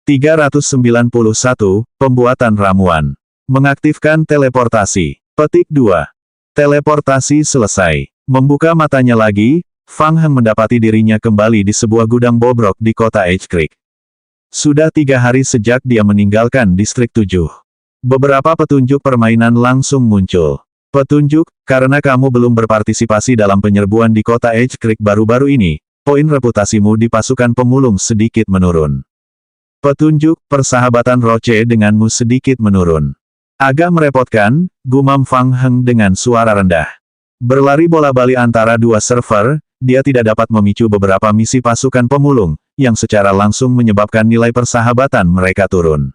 391, Pembuatan ramuan. Mengaktifkan teleportasi. Petik 2. Teleportasi selesai. Membuka matanya lagi, Fang Heng mendapati dirinya kembali di sebuah gudang bobrok di kota Edge Creek. Sudah 3 hari sejak dia meninggalkan distrik 7. Beberapa petunjuk permainan langsung muncul. Petunjuk, karena kamu belum berpartisipasi dalam penyerbuan di kota Edge Creek baru-baru ini, poin reputasimu di pasukan pemulung sedikit menurun. Petunjuk, persahabatan Roche denganmu sedikit menurun. Agak merepotkan, gumam Fang Heng dengan suara rendah. Berlari bola-bali antara dua server, dia tidak dapat memicu beberapa misi pasukan pemulung, yang secara langsung menyebabkan nilai persahabatan mereka turun.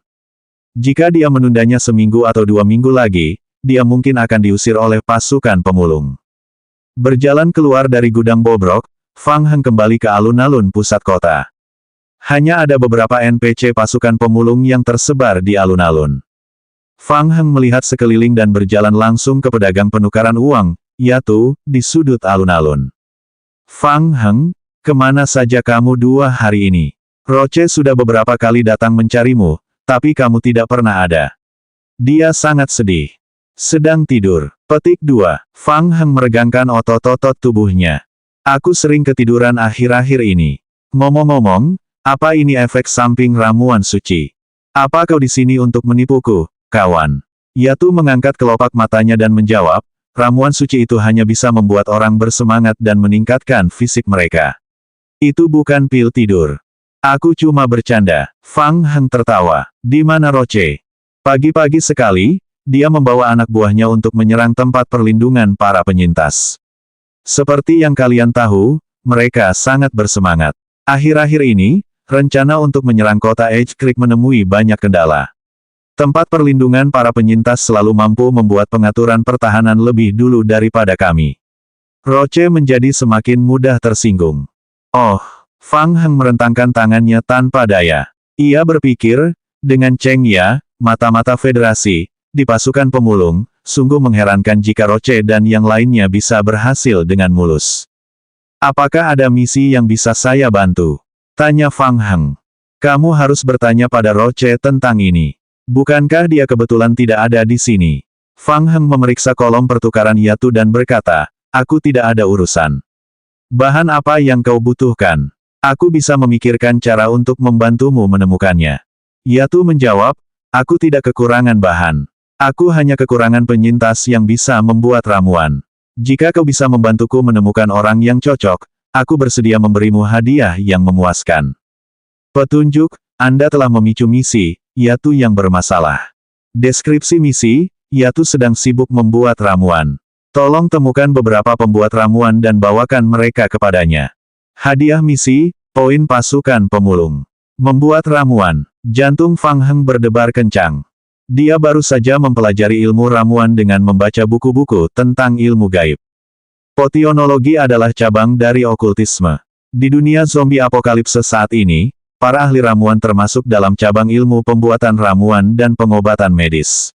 Jika dia menundanya seminggu atau 2 minggu lagi, dia mungkin akan diusir oleh pasukan pemulung. Berjalan keluar dari gudang bobrok, Fang Heng kembali ke alun-alun pusat kota. Hanya ada beberapa NPC pasukan pemulung yang tersebar di alun-alun. Fang Heng melihat sekeliling dan berjalan langsung ke pedagang penukaran uang, Yatu, di sudut alun-alun. Fang Heng, kemana saja kamu 2 hari ini? Roche sudah beberapa kali datang mencarimu, tapi kamu tidak pernah ada. Dia sangat sedih. Sedang tidur. Petik 2. Fang Heng meregangkan otot-otot tubuhnya. Aku sering ketiduran akhir-akhir ini. Ngomong-ngomong, apa ini efek samping ramuan suci? Apa kau di sini untuk menipuku, kawan? Yatu mengangkat kelopak matanya dan menjawab, ramuan suci itu hanya bisa membuat orang bersemangat dan meningkatkan fisik mereka. Itu bukan pil tidur. Aku cuma bercanda. Fang Heng tertawa. Di mana Roche? Pagi-pagi sekali, dia membawa anak buahnya untuk menyerang tempat perlindungan para penyintas. Seperti yang kalian tahu, mereka sangat bersemangat. Akhir-akhir ini, rencana untuk menyerang kota Edge Creek menemui banyak kendala. Tempat perlindungan para penyintas selalu mampu membuat pengaturan pertahanan lebih dulu daripada kami. Roche menjadi semakin mudah tersinggung. Oh, Fang Heng merentangkan tangannya tanpa daya. Ia berpikir, dengan Cheng Ya, mata-mata federasi, di pasukan pemulung, sungguh mengherankan jika Roche dan yang lainnya bisa berhasil dengan mulus. Apakah ada misi yang bisa saya bantu? Tanya Fang Heng. Kamu harus bertanya pada Roche tentang ini. Bukankah dia kebetulan tidak ada di sini? Fang Heng memeriksa kolom pertukaran Yatu dan berkata, aku tidak ada urusan. Bahan apa yang kau butuhkan? Aku bisa memikirkan cara untuk membantumu menemukannya. Yatu menjawab, aku tidak kekurangan bahan. Aku hanya kekurangan penyintas yang bisa membuat ramuan. Jika kau bisa membantuku menemukan orang yang cocok, aku bersedia memberimu hadiah yang memuaskan. Petunjuk, Anda telah memicu misi, Yatu yang bermasalah. Deskripsi misi, Yatu sedang sibuk membuat ramuan. Tolong temukan beberapa pembuat ramuan dan bawakan mereka kepadanya. Hadiah misi, poin pasukan pemulung. Membuat ramuan, jantung Fang Heng berdebar kencang. Dia baru saja mempelajari ilmu ramuan dengan membaca buku-buku tentang ilmu gaib. Potionologi adalah cabang dari okultisme. Di dunia zombie apokalipse saat ini, para ahli ramuan termasuk dalam cabang ilmu pembuatan ramuan dan pengobatan medis.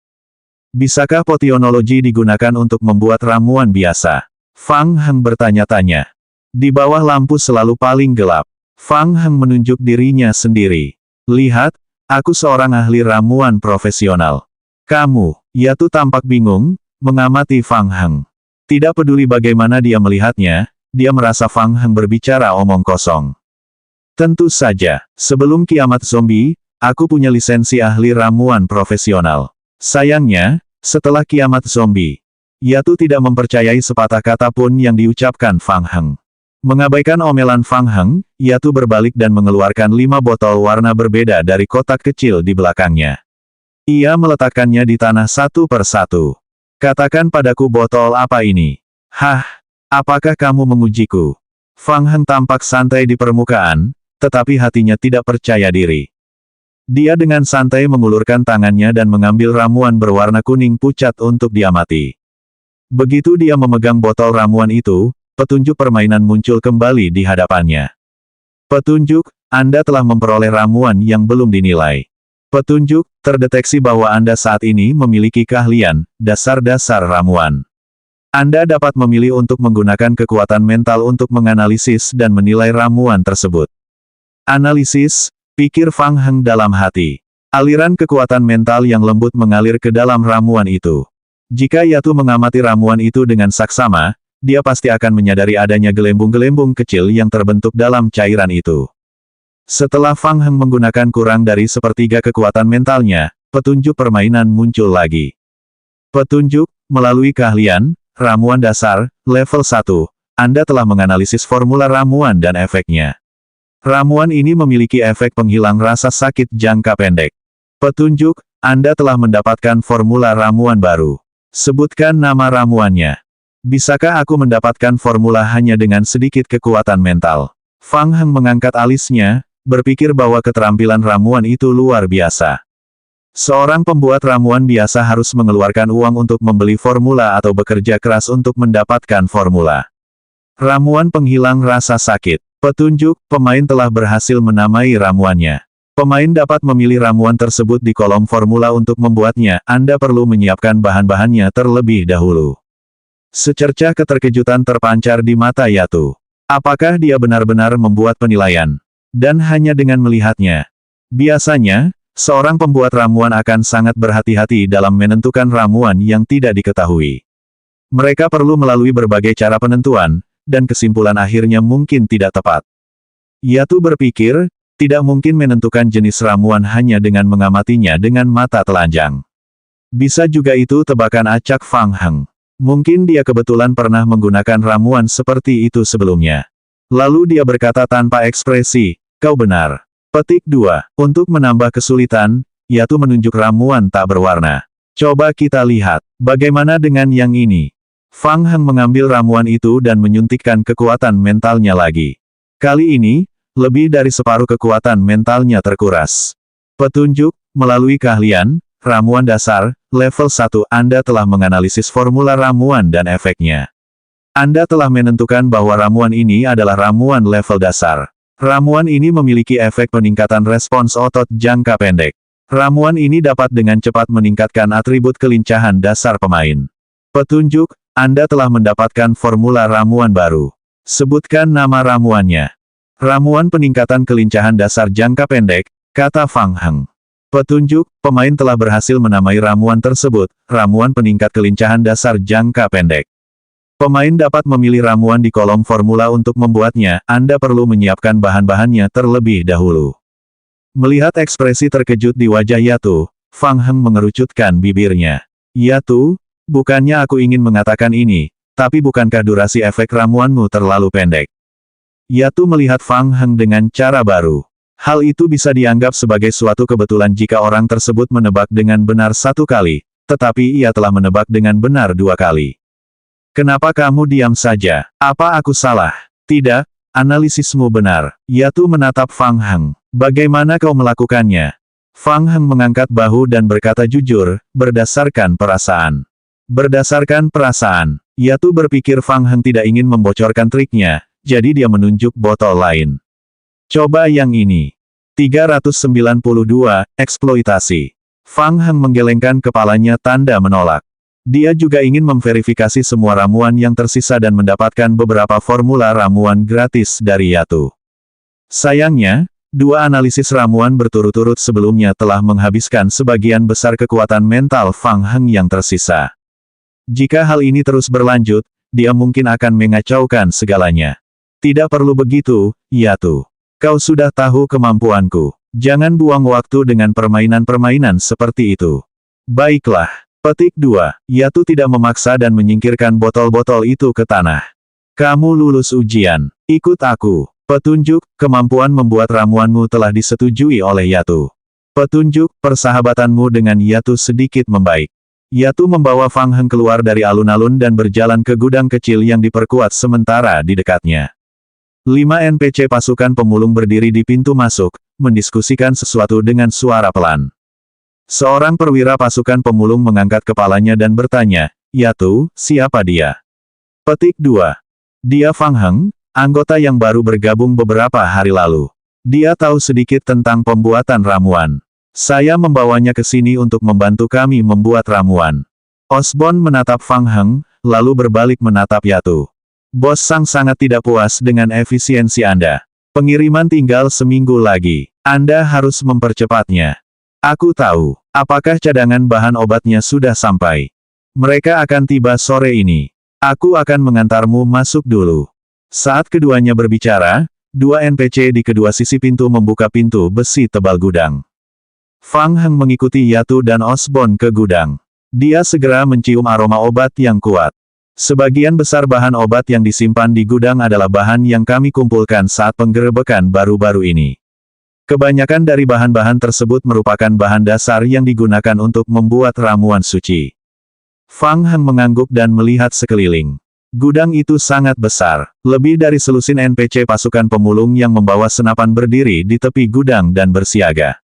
Bisakah potionologi digunakan untuk membuat ramuan biasa? Fang Heng bertanya-tanya. Di bawah lampu selalu paling gelap, Fang Heng menunjuk dirinya sendiri. Lihat, aku seorang ahli ramuan profesional. Kamu, Yatu tampak bingung, mengamati Fang Heng. Tidak peduli bagaimana dia melihatnya, dia merasa Fang Heng berbicara omong kosong. Tentu saja, sebelum kiamat zombie, aku punya lisensi ahli ramuan profesional. Sayangnya, setelah kiamat zombie, Yatu tidak mempercayai sepatah kata pun yang diucapkan Fang Heng. Mengabaikan omelan Fang Heng, Yatu berbalik dan mengeluarkan 5 botol warna berbeda dari kotak kecil di belakangnya. Ia meletakkannya di tanah satu per satu. Katakan padaku botol apa ini? Hah? Apakah kamu mengujiku? Fang Heng tampak santai di permukaan, tetapi hatinya tidak percaya diri. Dia dengan santai mengulurkan tangannya dan mengambil ramuan berwarna kuning pucat untuk diamati. Begitu dia memegang botol ramuan itu, petunjuk permainan muncul kembali di hadapannya. Petunjuk, Anda telah memperoleh ramuan yang belum dinilai. Petunjuk, terdeteksi bahwa Anda saat ini memiliki keahlian, dasar-dasar ramuan. Anda dapat memilih untuk menggunakan kekuatan mental untuk menganalisis dan menilai ramuan tersebut. Analisis, Pikir Fang Heng dalam hati. Aliran kekuatan mental yang lembut mengalir ke dalam ramuan itu. Jika Yatu mengamati ramuan itu dengan saksama, dia pasti akan menyadari adanya gelembung-gelembung kecil yang terbentuk dalam cairan itu. Setelah Fang Heng menggunakan kurang dari sepertiga kekuatan mentalnya, petunjuk permainan muncul lagi. Petunjuk, melalui keahlian, ramuan dasar, level 1, Anda telah menganalisis formula ramuan dan efeknya. Ramuan ini memiliki efek penghilang rasa sakit jangka pendek. Petunjuk, Anda telah mendapatkan formula ramuan baru. Sebutkan nama ramuannya. Bisakah aku mendapatkan formula hanya dengan sedikit kekuatan mental? Fang Heng mengangkat alisnya, berpikir bahwa keterampilan ramuan itu luar biasa. Seorang pembuat ramuan biasa harus mengeluarkan uang untuk membeli formula atau bekerja keras untuk mendapatkan formula. Ramuan penghilang rasa sakit. Petunjuk, pemain telah berhasil menamai ramuannya. Pemain dapat memilih ramuan tersebut di kolom formula untuk membuatnya, Anda perlu menyiapkan bahan-bahannya terlebih dahulu. Secercah keterkejutan terpancar di mata Yatu. Apakah dia benar-benar membuat penilaian? Dan hanya dengan melihatnya. Biasanya, seorang pembuat ramuan akan sangat berhati-hati dalam menentukan ramuan yang tidak diketahui. Mereka perlu melalui berbagai cara penentuan, dan kesimpulan akhirnya mungkin tidak tepat. Yatu berpikir, tidak mungkin menentukan jenis ramuan hanya dengan mengamatinya dengan mata telanjang. Bisa juga itu tebakan acak Fang Heng. Mungkin dia kebetulan pernah menggunakan ramuan seperti itu sebelumnya. Lalu dia berkata tanpa ekspresi, kau benar. Petik 2. Untuk menambah kesulitan, Yatu menunjuk ramuan tak berwarna. Coba kita lihat, bagaimana dengan yang ini? Fang Heng mengambil ramuan itu dan menyuntikkan kekuatan mentalnya lagi. Kali ini, lebih dari separuh kekuatan mentalnya terkuras. Petunjuk, melalui keahlian, ramuan dasar, level 1, Anda telah menganalisis formula ramuan dan efeknya. Anda telah menentukan bahwa ramuan ini adalah ramuan level dasar. Ramuan ini memiliki efek peningkatan respons otot jangka pendek. Ramuan ini dapat dengan cepat meningkatkan atribut kelincahan dasar pemain. Petunjuk, Anda telah mendapatkan formula ramuan baru. Sebutkan nama ramuannya. Ramuan peningkatan kelincahan dasar jangka pendek, kata Fang Heng. Petunjuk, pemain telah berhasil menamai ramuan tersebut, ramuan peningkat kelincahan dasar jangka pendek. Pemain dapat memilih ramuan di kolom formula untuk membuatnya, Anda perlu menyiapkan bahan-bahannya terlebih dahulu. Melihat ekspresi terkejut di wajah Yatu, Fang Heng mengerucutkan bibirnya. Yatu, bukannya aku ingin mengatakan ini, tapi bukankah durasi efek ramuanmu terlalu pendek? Yatu melihat Fang Heng dengan cara baru. Hal itu bisa dianggap sebagai suatu kebetulan jika orang tersebut menebak dengan benar satu kali, tetapi ia telah menebak dengan benar 2 kali. Kenapa kamu diam saja? Apa aku salah? Tidak, analisismu benar. Yatu menatap Fang Heng. Bagaimana kau melakukannya? Fang Heng mengangkat bahu dan berkata jujur, berdasarkan perasaan. Berdasarkan perasaan, Yatu berpikir Fang Heng tidak ingin membocorkan triknya, jadi dia menunjuk botol lain. Coba yang ini. 392, eksploitasi. Fang Heng menggelengkan kepalanya tanda menolak. Dia juga ingin memverifikasi semua ramuan yang tersisa dan mendapatkan beberapa formula ramuan gratis dari Yatu. Sayangnya, 2 analisis ramuan berturut-turut sebelumnya telah menghabiskan sebagian besar kekuatan mental Fang Heng yang tersisa. Jika hal ini terus berlanjut, dia mungkin akan mengacaukan segalanya. Tidak perlu begitu, Yatu. Kau sudah tahu kemampuanku. Jangan buang waktu dengan permainan-permainan seperti itu. Baiklah. Petik 2. Yatu tidak memaksa dan menyingkirkan botol-botol itu ke tanah. Kamu lulus ujian. Ikut aku. Petunjuk, kemampuan membuat ramuanmu telah disetujui oleh Yatu. Petunjuk, persahabatanmu dengan Yatu sedikit membaik. Yatu membawa Fang Heng keluar dari alun-alun dan berjalan ke gudang kecil yang diperkuat sementara di dekatnya. 5 NPC pasukan pemulung berdiri di pintu masuk, mendiskusikan sesuatu dengan suara pelan. Seorang perwira pasukan pemulung mengangkat kepalanya dan bertanya, Yatu, siapa dia? Petik 2. Dia Fang Heng, anggota yang baru bergabung beberapa hari lalu. Dia tahu sedikit tentang pembuatan ramuan. Saya membawanya ke sini untuk membantu kami membuat ramuan. Osborn menatap Fang Heng, lalu berbalik menatap Yatu. Bos Sang sangat tidak puas dengan efisiensi Anda. Pengiriman tinggal seminggu lagi. Anda harus mempercepatnya. Aku tahu. Apakah cadangan bahan obatnya sudah sampai? Mereka akan tiba sore ini. Aku akan mengantarmu masuk dulu. Saat keduanya berbicara, dua NPC di kedua sisi pintu membuka pintu besi tebal gudang. Fang Heng mengikuti Yatu dan Osborn ke gudang. Dia segera mencium aroma obat yang kuat. Sebagian besar bahan obat yang disimpan di gudang adalah bahan yang kami kumpulkan saat penggerebekan baru-baru ini. Kebanyakan dari bahan-bahan tersebut merupakan bahan dasar yang digunakan untuk membuat ramuan suci. Fang Heng mengangguk dan melihat sekeliling. Gudang itu sangat besar. Lebih dari selusin NPC pasukan pemulung yang membawa senapan berdiri di tepi gudang dan bersiaga.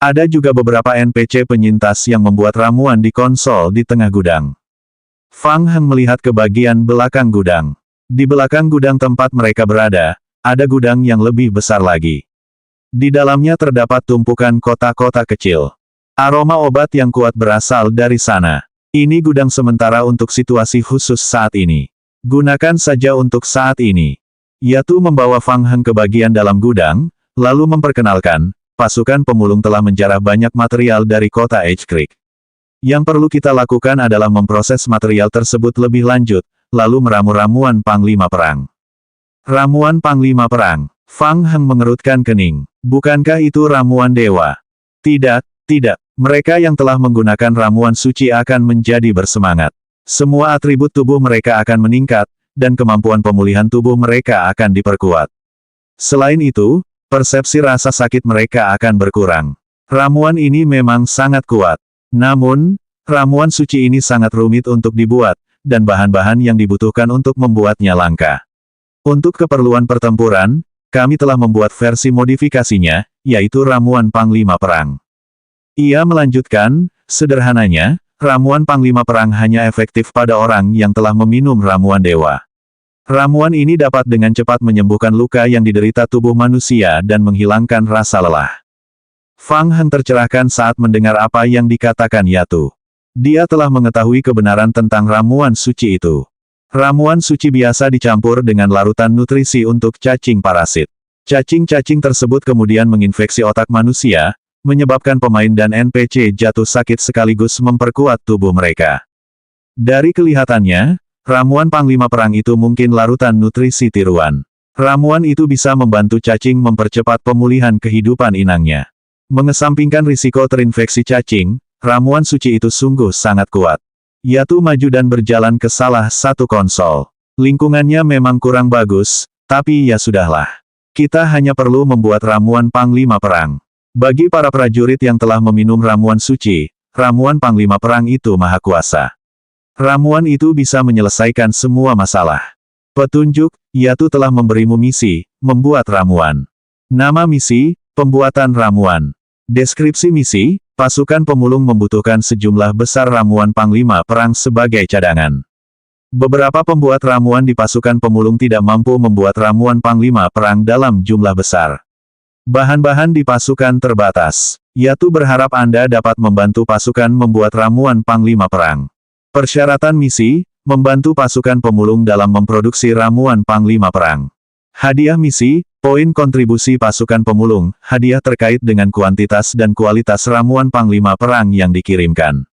Ada juga beberapa NPC penyintas yang membuat ramuan di konsol di tengah gudang. Fang Heng melihat ke bagian belakang gudang. Di belakang gudang tempat mereka berada, ada gudang yang lebih besar lagi. Di dalamnya terdapat tumpukan kotak-kotak kecil. Aroma obat yang kuat berasal dari sana. Ini gudang sementara untuk situasi khusus saat ini. Gunakan saja untuk saat ini. Yatu membawa Fang Heng ke bagian dalam gudang, lalu memperkenalkan, pasukan pemulung telah menjarah banyak material dari kota Edge Creek. Yang perlu kita lakukan adalah memproses material tersebut lebih lanjut, lalu meramu ramuan Panglima Perang. Ramuan Panglima Perang. Fang Heng mengerutkan kening. Bukankah itu ramuan dewa? Tidak, tidak. Mereka yang telah menggunakan ramuan suci akan menjadi bersemangat. Semua atribut tubuh mereka akan meningkat, dan kemampuan pemulihan tubuh mereka akan diperkuat. Selain itu, persepsi rasa sakit mereka akan berkurang. Ramuan ini memang sangat kuat. Namun, ramuan suci ini sangat rumit untuk dibuat, dan bahan-bahan yang dibutuhkan untuk membuatnya langka. Untuk keperluan pertempuran, kami telah membuat versi modifikasinya, yaitu ramuan Panglima Perang. Ia melanjutkan, sederhananya, ramuan Panglima Perang hanya efektif pada orang yang telah meminum ramuan dewa. Ramuan ini dapat dengan cepat menyembuhkan luka yang diderita tubuh manusia dan menghilangkan rasa lelah. Fang Heng tercerahkan saat mendengar apa yang dikatakan Yatu. Dia telah mengetahui kebenaran tentang ramuan suci itu. Ramuan suci biasa dicampur dengan larutan nutrisi untuk cacing parasit. Cacing-cacing tersebut kemudian menginfeksi otak manusia, menyebabkan pemain dan NPC jatuh sakit sekaligus memperkuat tubuh mereka. Dari kelihatannya, ramuan Panglima Perang itu mungkin larutan nutrisi tiruan. Ramuan itu bisa membantu cacing mempercepat pemulihan kehidupan inangnya. Mengesampingkan risiko terinfeksi cacing, ramuan suci itu sungguh sangat kuat. Yatu maju dan berjalan ke salah satu konsol. Lingkungannya memang kurang bagus, tapi ya sudahlah. Kita hanya perlu membuat ramuan Panglima Perang. Bagi para prajurit yang telah meminum ramuan suci, ramuan Panglima Perang itu maha kuasa. Ramuan itu bisa menyelesaikan semua masalah. Petunjuk, Yatu telah memberimu misi, membuat ramuan. Nama misi, pembuatan ramuan. Deskripsi misi, pasukan pemulung membutuhkan sejumlah besar ramuan Panglima Perang sebagai cadangan. Beberapa pembuat ramuan di pasukan pemulung tidak mampu membuat ramuan Panglima Perang dalam jumlah besar. Bahan-bahan di pasukan terbatas. Yatu berharap Anda dapat membantu pasukan membuat ramuan Panglima Perang. Persyaratan misi, membantu pasukan pemulung dalam memproduksi ramuan Panglima Perang. Hadiah misi, poin kontribusi pasukan pemulung, hadiah terkait dengan kuantitas dan kualitas ramuan Panglima Perang yang dikirimkan.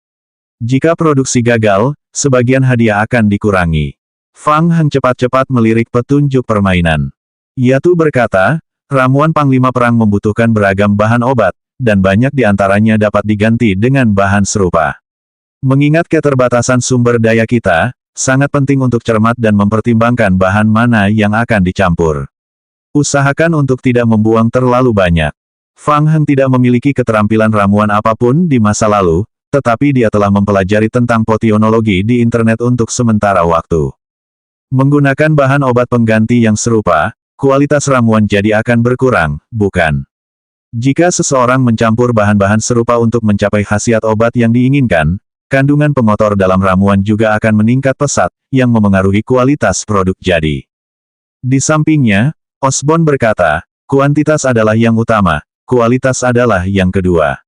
Jika produksi gagal, sebagian hadiah akan dikurangi. Fang Heng cepat-cepat melirik petunjuk permainan. Yatu berkata, ramuan Panglima Perang membutuhkan beragam bahan obat, dan banyak di antaranya dapat diganti dengan bahan serupa. Mengingat keterbatasan sumber daya kita, sangat penting untuk cermat dan mempertimbangkan bahan mana yang akan dicampur. Usahakan untuk tidak membuang terlalu banyak. Fang Heng tidak memiliki keterampilan ramuan apapun di masa lalu, tetapi dia telah mempelajari tentang potionologi di internet untuk sementara waktu. Menggunakan bahan obat pengganti yang serupa, kualitas ramuan jadi akan berkurang, bukan? Jika seseorang mencampur bahan-bahan serupa untuk mencapai khasiat obat yang diinginkan, kandungan pengotor dalam ramuan juga akan meningkat pesat, yang memengaruhi kualitas produk jadi. Di sampingnya, Osborn berkata, kuantitas adalah yang utama, kualitas adalah yang kedua.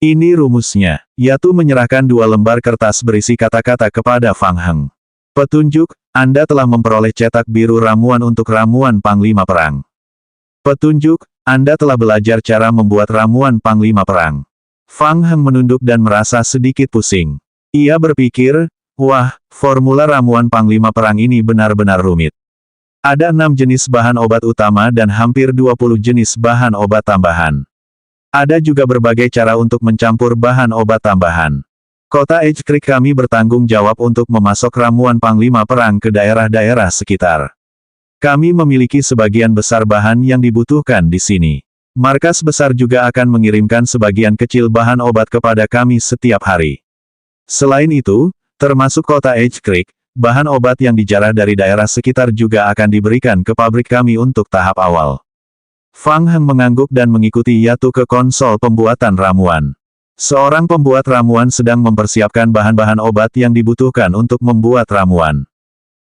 Ini rumusnya. Yatu menyerahkan 2 lembar kertas berisi kata-kata kepada Fang Heng. Petunjuk, Anda telah memperoleh cetak biru ramuan untuk ramuan Panglima Perang. Petunjuk, Anda telah belajar cara membuat ramuan panglima perang. Fang Heng menunduk dan merasa sedikit pusing. Ia berpikir, wah, formula ramuan panglima perang ini benar-benar rumit. Ada 6 jenis bahan obat utama dan hampir 20 jenis bahan obat tambahan. Ada juga berbagai cara untuk mencampur bahan obat tambahan. Kota Edge Creek kami bertanggung jawab untuk memasok ramuan panglima perang ke daerah-daerah sekitar. Kami memiliki sebagian besar bahan yang dibutuhkan di sini. Markas besar juga akan mengirimkan sebagian kecil bahan obat kepada kami setiap hari. Selain itu, termasuk kota Edge Creek, bahan obat yang dijarah dari daerah sekitar juga akan diberikan ke pabrik kami untuk tahap awal. Fang Heng mengangguk dan mengikuti Yatu ke konsol pembuatan ramuan. Seorang pembuat ramuan sedang mempersiapkan bahan-bahan obat yang dibutuhkan untuk membuat ramuan.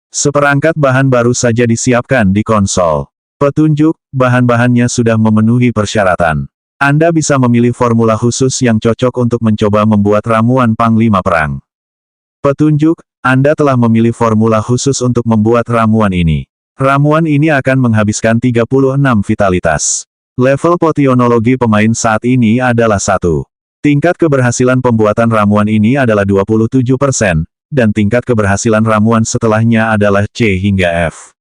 Seperangkat bahan baru saja disiapkan di konsol. Petunjuk, bahan-bahannya sudah memenuhi persyaratan. Anda bisa memilih formula khusus yang cocok untuk mencoba membuat ramuan panglima perang. Petunjuk, Anda telah memilih formula khusus untuk membuat ramuan ini. Ramuan ini akan menghabiskan 36 vitalitas. Level potionologi pemain saat ini adalah 1. Tingkat keberhasilan pembuatan ramuan ini adalah 27%. Dan tingkat keberhasilan ramuan setelahnya adalah C hingga F.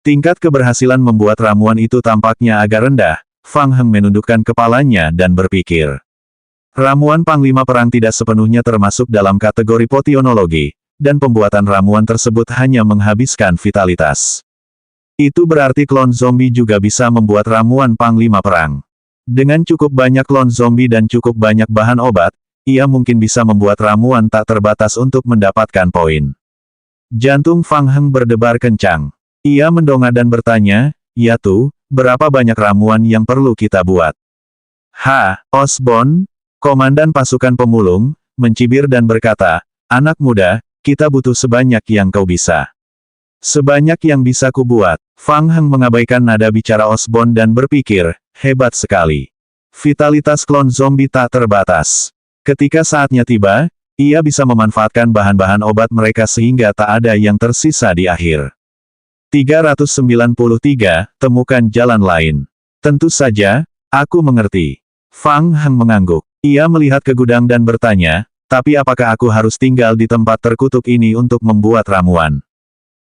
Tingkat keberhasilan membuat ramuan itu tampaknya agak rendah. Fang Heng menundukkan kepalanya dan berpikir. Ramuan panglima perang tidak sepenuhnya termasuk dalam kategori potionologi, dan pembuatan ramuan tersebut hanya menghabiskan vitalitas. Itu berarti klon zombie juga bisa membuat ramuan panglima perang. Dengan cukup banyak klon zombie dan cukup banyak bahan obat, ia mungkin bisa membuat ramuan tak terbatas untuk mendapatkan poin. Jantung Fang Heng berdebar kencang. Ia mendongak dan bertanya, Yatu, berapa banyak ramuan yang perlu kita buat? Osborn, komandan pasukan pemulung, mencibir dan berkata, anak muda, kita butuh sebanyak yang kau bisa. Sebanyak yang bisa kubuat. Fang Heng mengabaikan nada bicara Osborn dan berpikir, hebat sekali. Vitalitas klon zombie tak terbatas. Ketika saatnya tiba, ia bisa memanfaatkan bahan-bahan obat mereka sehingga tak ada yang tersisa di akhir. 393, temukan jalan lain. Tentu saja, aku mengerti. Fang Heng mengangguk. Ia melihat ke gudang dan bertanya, tapi apakah aku harus tinggal di tempat terkutuk ini untuk membuat ramuan?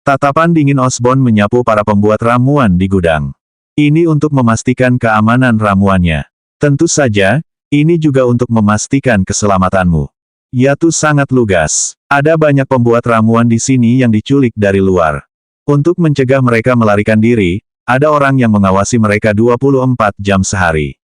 Tatapan dingin Osborn menyapu para pembuat ramuan di gudang. Ini untuk memastikan keamanan ramuannya. Tentu saja, ini juga untuk memastikan keselamatanmu. Yatu sangat lugas. Ada banyak pembuat ramuan di sini yang diculik dari luar. Untuk mencegah mereka melarikan diri, ada orang yang mengawasi mereka 24 jam sehari.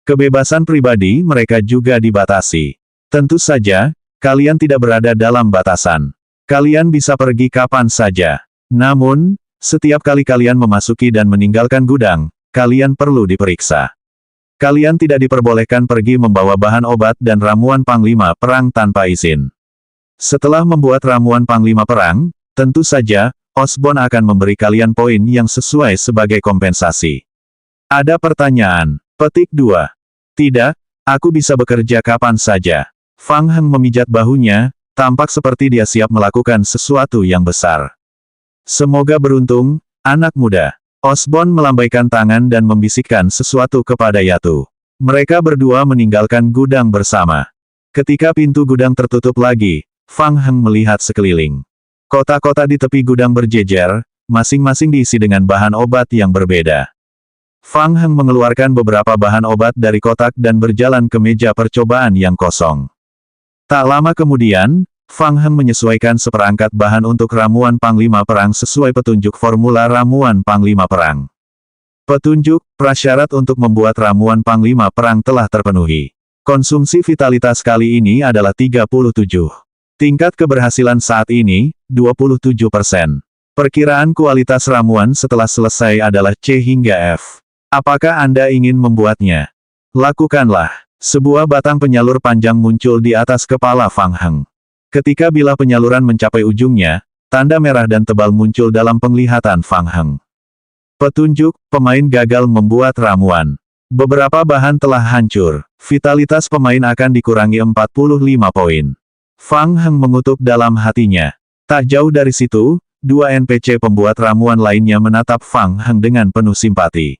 Kebebasan pribadi mereka juga dibatasi. Tentu saja, kalian tidak berada dalam batasan. Kalian bisa pergi kapan saja. Namun, setiap kali kalian memasuki dan meninggalkan gudang, kalian perlu diperiksa. Kalian tidak diperbolehkan pergi membawa bahan obat dan ramuan panglima perang tanpa izin. Setelah membuat ramuan panglima perang, tentu saja, Osborn akan memberi kalian poin yang sesuai sebagai kompensasi. Ada pertanyaan. Petik 2. Tidak, aku bisa bekerja kapan saja. Fang Heng memijat bahunya, tampak seperti dia siap melakukan sesuatu yang besar. Semoga beruntung, anak muda. Osborn melambaikan tangan dan membisikkan sesuatu kepada Yatu. Mereka berdua meninggalkan gudang bersama. Ketika pintu gudang tertutup lagi, Fang Heng melihat sekeliling. Kota-kota di tepi gudang berjejer, masing-masing diisi dengan bahan obat yang berbeda. Fang Heng mengeluarkan beberapa bahan obat dari kotak dan berjalan ke meja percobaan yang kosong. Tak lama kemudian, Fang Heng menyesuaikan seperangkat bahan untuk ramuan panglima perang sesuai petunjuk formula ramuan panglima perang. Petunjuk, prasyarat untuk membuat ramuan panglima perang telah terpenuhi. Konsumsi vitalitas kali ini adalah 37. Tingkat keberhasilan saat ini, 27%. Perkiraan kualitas ramuan setelah selesai adalah C hingga F. Apakah Anda ingin membuatnya? Lakukanlah. Sebuah batang penyalur panjang muncul di atas kepala Fang Heng. Ketika bilah penyaluran mencapai ujungnya, tanda merah dan tebal muncul dalam penglihatan Fang Heng. Petunjuk, pemain gagal membuat ramuan. Beberapa bahan telah hancur. Vitalitas pemain akan dikurangi 45 poin. Fang Heng mengutuk dalam hatinya. Tak jauh dari situ, 2 NPC pembuat ramuan lainnya menatap Fang Heng dengan penuh simpati.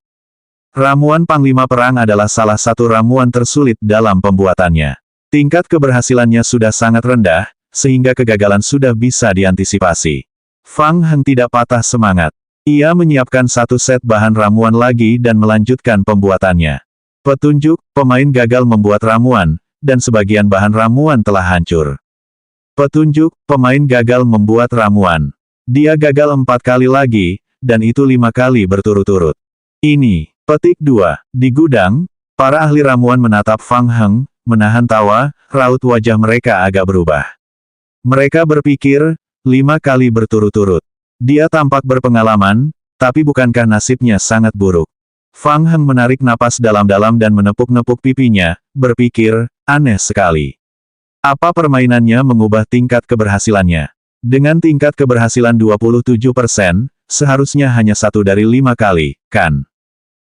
Ramuan Panglima Perang adalah salah satu ramuan tersulit dalam pembuatannya. Tingkat keberhasilannya sudah sangat rendah, sehingga kegagalan sudah bisa diantisipasi. Fang Heng tidak patah semangat. Ia menyiapkan satu set bahan ramuan lagi dan melanjutkan pembuatannya. Petunjuk, pemain gagal membuat ramuan, dan sebagian bahan ramuan telah hancur. Petunjuk, pemain gagal membuat ramuan. Dia gagal 4 kali lagi, dan itu 5 kali berturut-turut. Ini, petik 2. Di gudang, para ahli ramuan menatap Fang Heng, menahan tawa, raut wajah mereka agak berubah. Mereka berpikir, 5 kali berturut-turut. Dia tampak berpengalaman, tapi bukankah nasibnya sangat buruk? Fang Heng menarik napas dalam-dalam dan menepuk-nepuk pipinya, berpikir, aneh sekali. Apa permainannya mengubah tingkat keberhasilannya? Dengan tingkat keberhasilan 27%, seharusnya hanya 1 dari 5 kali, kan?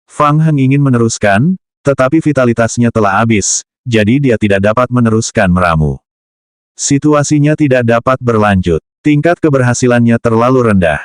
Fang Heng ingin meneruskan, tetapi vitalitasnya telah habis, jadi dia tidak dapat meneruskan meramu. Situasinya tidak dapat berlanjut. Tingkat keberhasilannya terlalu rendah.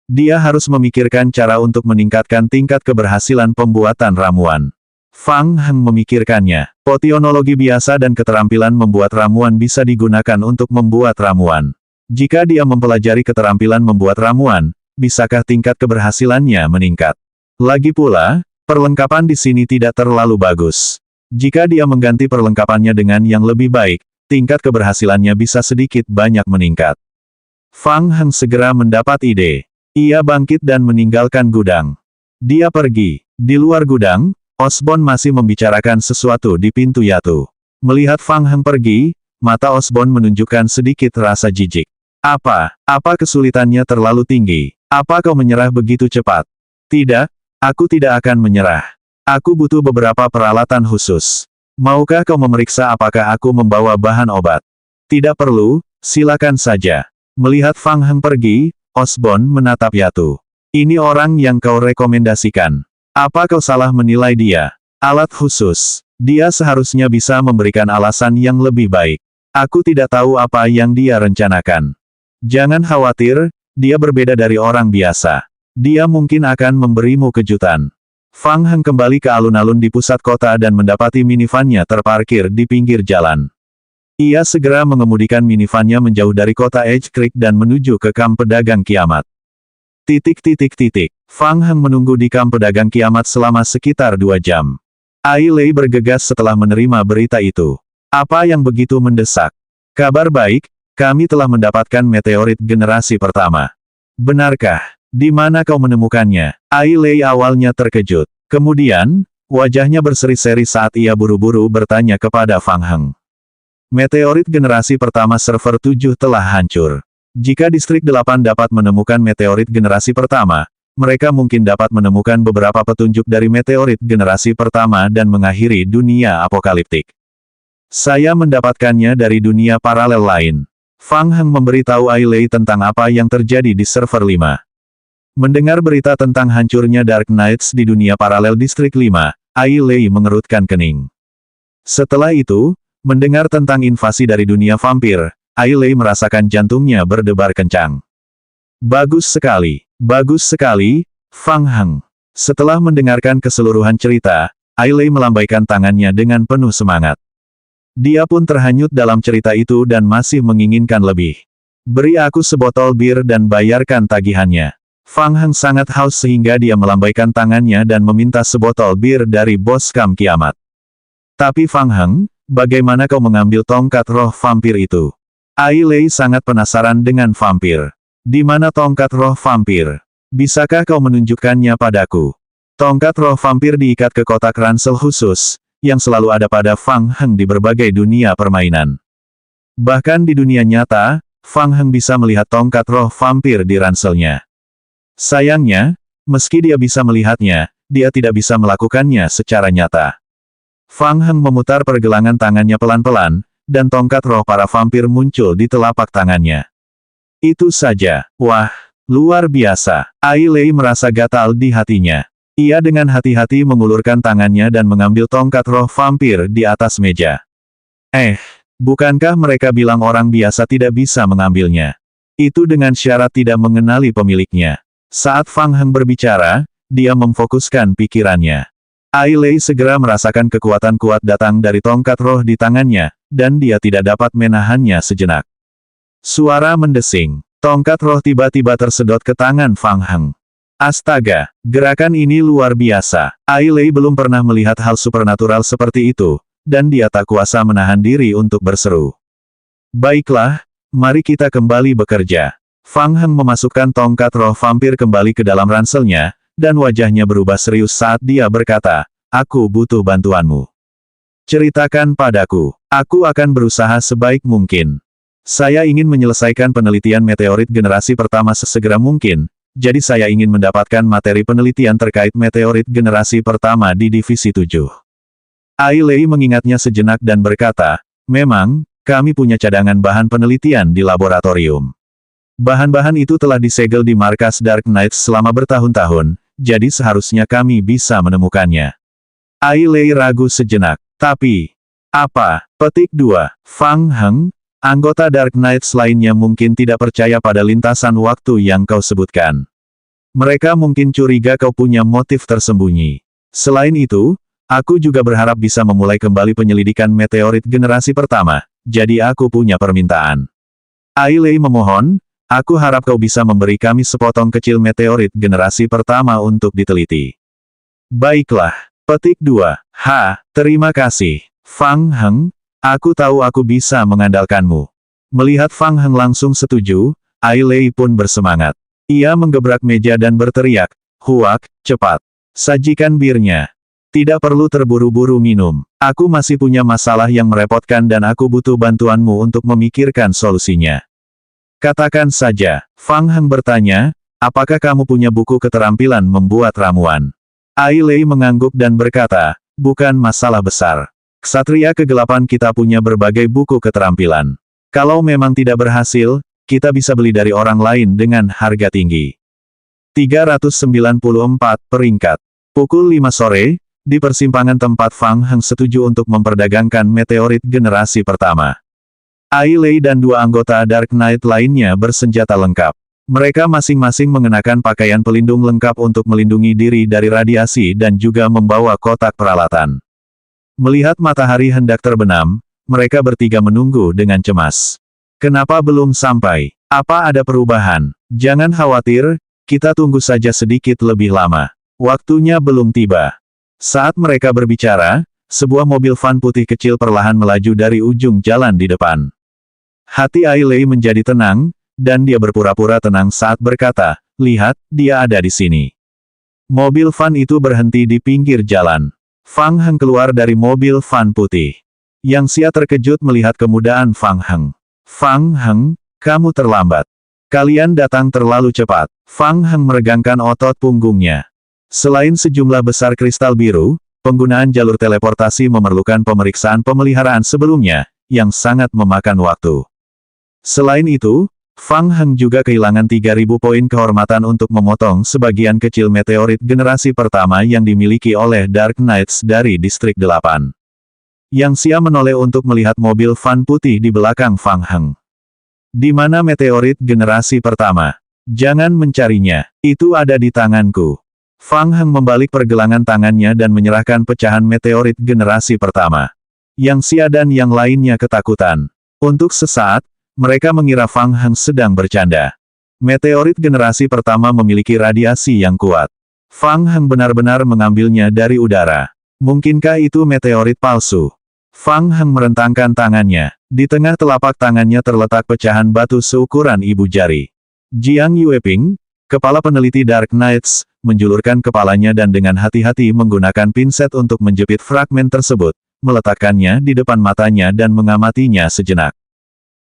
Dia harus memikirkan cara untuk meningkatkan tingkat keberhasilan pembuatan ramuan. Fang Heng memikirkannya. Potionologi biasa dan keterampilan membuat ramuan bisa digunakan untuk membuat ramuan. Jika dia mempelajari keterampilan membuat ramuan, bisakah tingkat keberhasilannya meningkat? Lagi pula, perlengkapan di sini tidak terlalu bagus. Jika dia mengganti perlengkapannya dengan yang lebih baik, tingkat keberhasilannya bisa sedikit banyak meningkat. Fang Heng segera mendapat ide. Ia bangkit dan meninggalkan gudang. Dia pergi. Di luar gudang, Osborn masih membicarakan sesuatu di pintu Yatu. Melihat Fang Heng pergi, mata Osborn menunjukkan sedikit rasa jijik. Apa kesulitannya terlalu tinggi? Apa kau menyerah begitu cepat? Tidak, aku tidak akan menyerah. Aku butuh beberapa peralatan khusus. Maukah kau memeriksa apakah aku membawa bahan obat? Tidak perlu, silakan saja. Melihat Fang Heng pergi, Osborn menatap Yatu. Ini orang yang kau rekomendasikan. Apa kau salah menilai dia? Alat khusus. Dia seharusnya bisa memberikan alasan yang lebih baik. Aku tidak tahu apa yang dia rencanakan. Jangan khawatir, dia berbeda dari orang biasa. Dia mungkin akan memberimu kejutan. Fang Heng kembali ke alun-alun di pusat kota dan mendapati minivannya terparkir di pinggir jalan. Ia segera mengemudikan minivannya menjauh dari kota Edge Creek dan menuju ke kamp pedagang kiamat. Fang Heng menunggu di kamp pedagang kiamat selama sekitar 2 jam. Ai Lei bergegas setelah menerima berita itu. Apa yang begitu mendesak? Kabar baik, kami telah mendapatkan meteorit generasi pertama. Benarkah? Di mana kau menemukannya? Ai Lei awalnya terkejut. Kemudian, wajahnya berseri-seri saat ia buru-buru bertanya kepada Fang Heng. Meteorit generasi pertama server 7 telah hancur. Jika distrik 8 dapat menemukan meteorit generasi pertama, mereka mungkin dapat menemukan beberapa petunjuk dari meteorit generasi pertama dan mengakhiri dunia apokaliptik. Saya mendapatkannya dari dunia paralel lain. Fang Heng memberitahu Ai Lei tentang apa yang terjadi di server 5. Mendengar berita tentang hancurnya Dark Knights di dunia paralel distrik 5, Ai Lei mengerutkan kening. Setelah itu, mendengar tentang invasi dari dunia vampir, Ai Lei merasakan jantungnya berdebar kencang. Bagus sekali, Fang Heng. Setelah mendengarkan keseluruhan cerita, Ai Lei melambaikan tangannya dengan penuh semangat. Dia pun terhanyut dalam cerita itu dan masih menginginkan lebih. Beri aku sebotol bir dan bayarkan tagihannya. Fang Heng sangat haus sehingga dia melambaikan tangannya dan meminta sebotol bir dari bos kamp kiamat. Tapi Fang Heng, bagaimana kau mengambil tongkat roh vampir itu? Ai Lei sangat penasaran dengan vampir. Di mana tongkat roh vampir? Bisakah kau menunjukkannya padaku? Tongkat roh vampir diikat ke kotak ransel khusus, yang selalu ada pada Fang Heng di berbagai dunia permainan. Bahkan di dunia nyata, Fang Heng bisa melihat tongkat roh vampir di ranselnya. Sayangnya, meski dia bisa melihatnya, dia tidak bisa melakukannya secara nyata. Fang Heng memutar pergelangan tangannya pelan-pelan, dan tongkat roh para vampir muncul di telapak tangannya. Itu saja. Wah, luar biasa. Ai Lei merasa gatal di hatinya. Ia dengan hati-hati mengulurkan tangannya dan mengambil tongkat roh vampir di atas meja. Bukankah mereka bilang orang biasa tidak bisa mengambilnya? Itu dengan syarat tidak mengenali pemiliknya. Saat Fang Heng berbicara, dia memfokuskan pikirannya. Ai Lei segera merasakan kekuatan kuat datang dari tongkat roh di tangannya, dan dia tidak dapat menahannya sejenak. Suara mendesing. Tongkat roh tiba-tiba tersedot ke tangan Fang Heng. Astaga, gerakan ini luar biasa. Ai Lei belum pernah melihat hal supernatural seperti itu, dan dia tak kuasa menahan diri untuk berseru. Baiklah, mari kita kembali bekerja. Fang Heng memasukkan tongkat roh vampir kembali ke dalam ranselnya, dan wajahnya berubah serius saat dia berkata, "Aku butuh bantuanmu. Ceritakan padaku. Aku akan berusaha sebaik mungkin. Saya ingin menyelesaikan penelitian meteorit generasi pertama sesegera mungkin, jadi saya ingin mendapatkan materi penelitian terkait meteorit generasi pertama di Divisi 7. Ai Lei mengingatnya sejenak dan berkata, "Memang, kami punya cadangan bahan penelitian di laboratorium. Bahan-bahan itu telah disegel di markas Dark Knights selama bertahun-tahun, jadi seharusnya kami bisa menemukannya." Ai Lei ragu sejenak. Tapi, apa? Petik 2. Fang Heng, anggota Dark Knights lainnya mungkin tidak percaya pada lintasan waktu yang kau sebutkan. Mereka mungkin curiga kau punya motif tersembunyi. Selain itu, aku juga berharap bisa memulai kembali penyelidikan meteorit generasi pertama, jadi aku punya permintaan. Ai Lei memohon, aku harap kau bisa memberi kami sepotong kecil meteorit generasi pertama untuk diteliti. Baiklah. Petik 2. Terima kasih. Fang Heng, aku tahu aku bisa mengandalkanmu. Melihat Fang Heng langsung setuju, Ai Lei pun bersemangat. Ia menggebrak meja dan berteriak, "Huak, cepat. Sajikan birnya. Tidak perlu terburu-buru minum. Aku masih punya masalah yang merepotkan dan aku butuh bantuanmu untuk memikirkan solusinya." Katakan saja, Fang Heng bertanya, "Apakah kamu punya buku keterampilan membuat ramuan?" Ai Lei mengangguk dan berkata, "Bukan masalah besar. Ksatria kegelapan kita punya berbagai buku keterampilan. Kalau memang tidak berhasil, kita bisa beli dari orang lain dengan harga tinggi." 394 peringkat. Pukul 5 sore, di persimpangan tempat Fang Heng setuju untuk memperdagangkan meteorit generasi pertama. Ai Lei dan dua anggota Dark Knight lainnya bersenjata lengkap. Mereka masing-masing mengenakan pakaian pelindung lengkap untuk melindungi diri dari radiasi dan juga membawa kotak peralatan. Melihat matahari hendak terbenam, mereka bertiga menunggu dengan cemas. Kenapa belum sampai? Apa ada perubahan? Jangan khawatir, kita tunggu saja sedikit lebih lama. Waktunya belum tiba. Saat mereka berbicara, sebuah mobil van putih kecil perlahan melaju dari ujung jalan di depan. Hati Ai Lei menjadi tenang, dan dia berpura-pura tenang saat berkata, "Lihat, dia ada di sini." Mobil van itu berhenti di pinggir jalan. Fang Heng keluar dari mobil van putih. Yang Xia terkejut melihat kemudahan Fang Heng. "Fang Heng, kamu terlambat. Kalian datang terlalu cepat." Fang Heng meregangkan otot punggungnya. Selain sejumlah besar kristal biru, penggunaan jalur teleportasi memerlukan pemeriksaan pemeliharaan sebelumnya, yang sangat memakan waktu. Selain itu, Fang Heng juga kehilangan 3.000 poin kehormatan untuk memotong sebagian kecil meteorit generasi pertama yang dimiliki oleh Dark Knights dari Distrik 8. Yang Xia menoleh untuk melihat mobil van putih di belakang Fang Heng. "Di mana meteorit generasi pertama? Jangan mencarinya, itu ada di tanganku." Fang Heng membalik pergelangan tangannya dan menyerahkan pecahan meteorit generasi pertama. Yang Xia dan yang lainnya ketakutan. Untuk sesaat, mereka mengira Fang Heng sedang bercanda. Meteorit generasi pertama memiliki radiasi yang kuat. Fang Heng benar-benar mengambilnya dari udara. Mungkinkah itu meteorit palsu? Fang Heng merentangkan tangannya. Di tengah telapak tangannya terletak pecahan batu seukuran ibu jari. Jiang Yueping, kepala peneliti Dark Knights, menjulurkan kepalanya dan dengan hati-hati menggunakan pinset untuk menjepit fragmen tersebut, meletakkannya di depan matanya dan mengamatinya sejenak.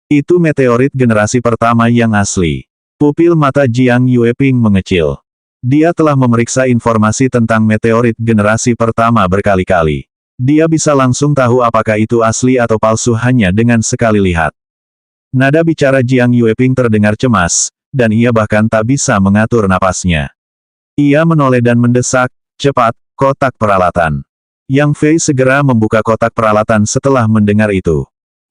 Itu meteorit generasi pertama yang asli. Pupil mata Jiang Yueping mengecil. Dia telah memeriksa informasi tentang meteorit generasi pertama berkali-kali. Dia bisa langsung tahu apakah itu asli atau palsu hanya dengan sekali lihat. Nada bicara Jiang Yueping terdengar cemas, dan ia bahkan tak bisa mengatur napasnya. Ia menoleh dan mendesak, "Cepat, kotak peralatan." Yang Fei segera membuka kotak peralatan setelah mendengar itu.